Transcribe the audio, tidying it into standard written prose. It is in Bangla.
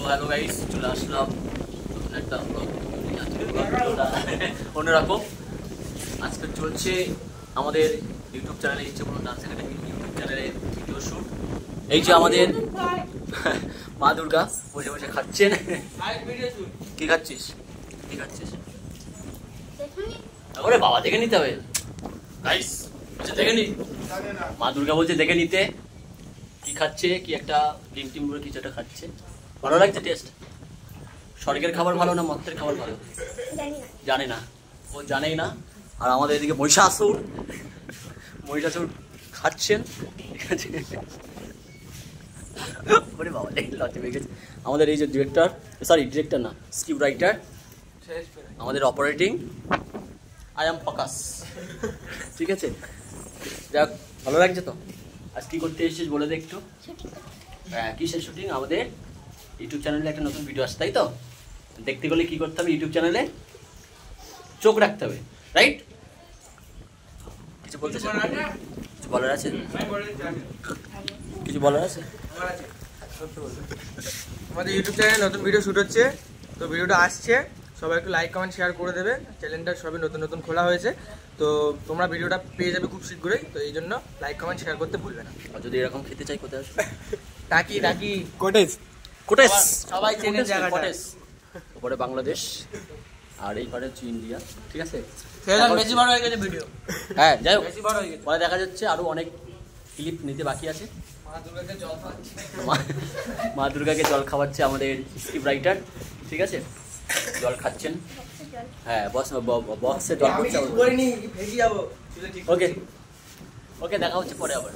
হ্যালো গাইস, চলে আসলাম নতুন একটা অন্যরকম। আজকে চলছে আমাদের ইউটিউব চ্যানেলে ইচ্ছে বলুন ডান্স একাডেমি ইউটিউব চ্যানেলে ভিডিও শুট। এই যে আমাদের মা দুর্গা বসে বসে খাচ্ছেন। কি খাচ্ছিস? কি খাচ্ছিস? ওরে বাবা, দেখে নিতে হবে গাইস, দেখে নি। মা দুর্গা বলছে দেখে নিতে কি খাচ্ছে, কি একটা ডিম টিম করে কিছু একটা খাচ্ছে। ভালো লাগছে টেস্ট? স্বর্গের খাবার ভালো না মর্তের খাবার ভালো? জানে না, ও জানেই না। আর আমাদের এদিকে মহিষাসুর খাচ্ছেন, ঠিক আছে। বাবা লজ্জা পেয়ে গেছে। আমাদের এই যে ডিরেক্টর না, স্ক্রিপ্ট রাইটার, আমাদের অপারেটিং আই এম ফোকাস, ঠিক আছে। যাক, ভালো লাগছে তো। আজ কি করতে এসেছিস বলে দে একটু। হ্যাঁ, কিসের শুটিং? আমাদের ইউটিউব চ্যানেলে একটা নতুন ভিডিও আসছে, তাই তো? দেখতে গেলে কি করতে হবে? ইউটিউব চ্যানেলে চোখ রাখতে হবে, রাইট? কিছু বলতে চান? কিছু বলার আছে? কিছু বলার আছে? আমাদের ইউটিউব চ্যানেলে নতুন ভিডিও শুট হচ্ছে, তো ভিডিওটা আসছে, সবাই একটু লাইক কমেন্ট শেয়ার করে দেবে। চ্যানেলটা সবই নতুন নতুন খোলা হয়েছে, তো তোমরা ভিডিওটা পেয়ে যাবে খুব শীঘ্রই। তো এই জন্য লাইক কমেন্ট শেয়ার করতে ভুলবে না। আর যদি এরকম খেতে চাই কোথায় আসবে? টাকি কোটেজ সবাই চেনে জায়গাটা। কোটেজ ওপরে বাংলাদেশ আর এই পারে হচ্ছে ইন্ডিয়া, ঠিক আছে। বেশি বড় হয়ে গেছে ভিডিও। হ্যাঁ, যাই হোক, বেশি বড় হয়ে গেছে। পরে দেখা যাচ্ছে আরো অনেক ক্লিপ নিতে বাকি আছে। মা দুর্গাকে জল খাওয়াচ্ছে আমাদের স্ক্রিপ্ট রাইটার, ঠিক আছে। জল খাচ্ছেন, হ্যাঁ, বক্সে জল করছে। ওকে ওকে, দেখা হচ্ছে পরে আবার।